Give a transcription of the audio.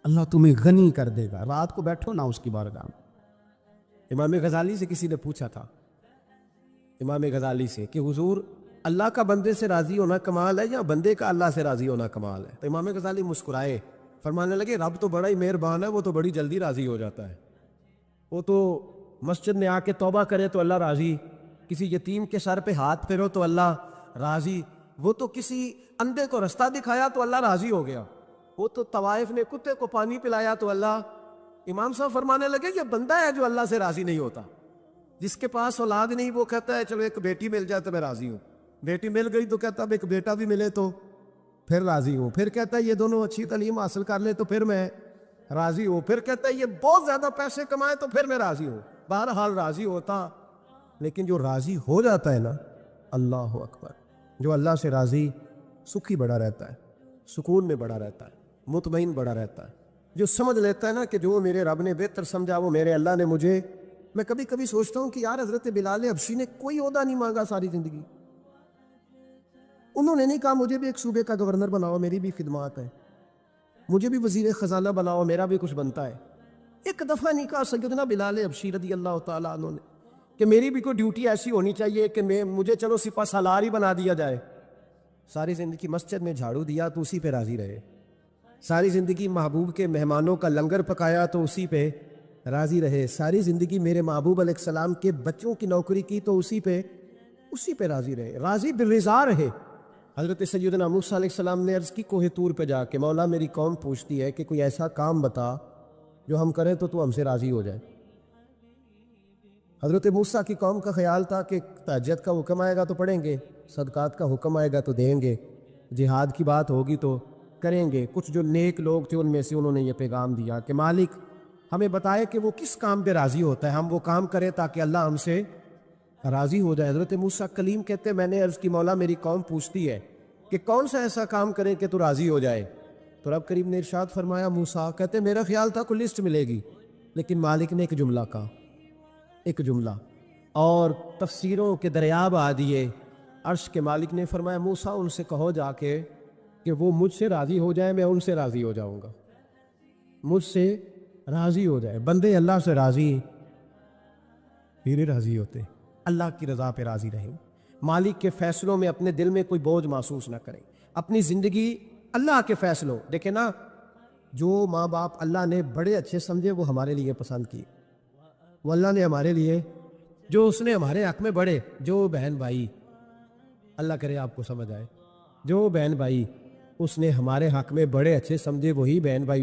اللہ تمہیں غنی کر دے گا، رات کو بیٹھو نا اس کی بارگاہ میں۔ امام غزالی سے کسی نے پوچھا تھا، امام غزالی سے، کہ حضور اللہ کا بندے سے راضی ہونا کمال ہے یا بندے کا اللہ سے راضی ہونا کمال ہے؟ تو امام غزالی مسکرائے، فرمانے لگے رب تو بڑا ہی مہربان ہے، وہ تو بڑی جلدی راضی ہو جاتا ہے۔ وہ تو مسجد میں آ کے توبہ کرے تو اللہ راضی، کسی یتیم کے سر پہ ہاتھ پھیرو تو اللہ راضی، وہ تو کسی اندھے کو رستہ دکھایا تو اللہ راضی ہو گیا، وہ تو طوائف نے کتے کو پانی پلایا تو اللہ۔ امام صاحب فرمانے لگے یہ بندہ ہے جو اللہ سے راضی نہیں ہوتا، جس کے پاس اولاد نہیں وہ کہتا ہے چلو ایک بیٹی مل جائے تو میں راضی ہوں، بیٹی مل گئی تو کہتا اب ایک بیٹا بھی ملے تو پھر راضی ہوں، پھر کہتا ہے یہ دونوں اچھی تعلیم حاصل کر لے تو پھر میں راضی ہوں، پھر کہتا ہے یہ بہت زیادہ پیسے کمائے تو پھر میں راضی ہوں۔ بہرحال راضی ہوتا، لیکن جو راضی ہو جاتا ہے نا، اللہ اکبر، جو اللہ سے راضی سکھی بڑا رہتا ہے، سکون میں بڑا رہتا ہے، مطمئن بڑا رہتا ہے، جو سمجھ لیتا ہے نا کہ جو میرے رب نے بہتر سمجھا وہ میرے اللہ نے مجھے۔ میں کبھی کبھی سوچتا ہوں کہ یار حضرت بلال حبشی نے کوئی عہدہ نہیں مانگا ساری زندگی، انہوں نے نہیں کہا مجھے بھی ایک صوبے کا گورنر بناؤ میری بھی خدمات ہے، مجھے بھی وزیر خزانہ بناؤ میرا بھی کچھ بنتا ہے۔ ایک دفعہ نہیں کہا سیدنا بلال حبشی رضی اللہ تعالیٰ عنہ نے کہ میری بھی کوئی ڈیوٹی ایسی ہونی چاہیے کہ مجھے چلو سپہ سالار ہی بنا دیا جائے۔ ساری زندگی مسجد میں جھاڑو دیا تو اسی پہ راضی رہے، ساری زندگی محبوب کے مہمانوں کا لنگر پکایا تو اسی پہ راضی رہے، ساری زندگی میرے محبوب علیہ السلام کے بچوں کی نوکری کی تو اسی پہ راضی رہے، راضی بالرضا رہے۔ حضرت سیدنا موسیٰ علیہ السلام نے عرض کی کوہ طور پہ جا کے، مولا میری قوم پوچھتی ہے کہ کوئی ایسا کام بتا جو ہم کریں تو ہم سے راضی ہو جائے۔ حضرت موسیٰ کی قوم کا خیال تھا کہ تہجد کا حکم آئے گا تو پڑھیں گے، صدقات کا حکم آئے گا تو دیں گے، جہاد کی بات ہوگی تو کریں گے۔ کچھ جو نیک لوگ تھے ان میں سے انہوں نے یہ پیغام دیا کہ مالک ہمیں بتائے کہ وہ کس کام پہ راضی ہوتا ہے، ہم وہ کام کریں تاکہ اللہ ہم سے راضی ہو جائے۔ حضرت موسیٰ کلیم کہتے ہیں میں نے عرض کی مولا میری قوم پوچھتی ہے کہ کون سا ایسا کام کرے کہ تو راضی ہو جائے، تو رب کریم نے ارشاد فرمایا موسیٰ کہتے میرا خیال تھا کوئی لسٹ ملے گی، لیکن مالک نے ایک جملہ کہا، ایک جملہ، اور تفسیروں کے دریا بہا دیے۔ عرش کے مالک نے فرمایا موسیٰ ان سے کہو جا کے کہ وہ مجھ سے راضی ہو جائے، میں ان سے راضی ہو جاؤں گا، مجھ سے راضی ہو جائے۔ بندے اللہ سے راضی پھر راضی ہوتے، اللہ کی رضا پہ راضی رہیں، مالک کے فیصلوں میں اپنے دل میں کوئی بوجھ محسوس نہ کریں، اپنی زندگی اللہ کے فیصلوں دیکھیں نا، جو ماں باپ اللہ نے بڑے اچھے سمجھے وہ ہمارے لیے پسند کیے، وہ اللہ نے ہمارے لیے جو اس نے ہمارے حق میں بڑے، جو بہن بھائی، اللہ کرے آپ کو سمجھ آئے، جو بہن بھائی اس نے ہمارے حق میں بڑے اچھے سمجھے وہی بہن بھائی اس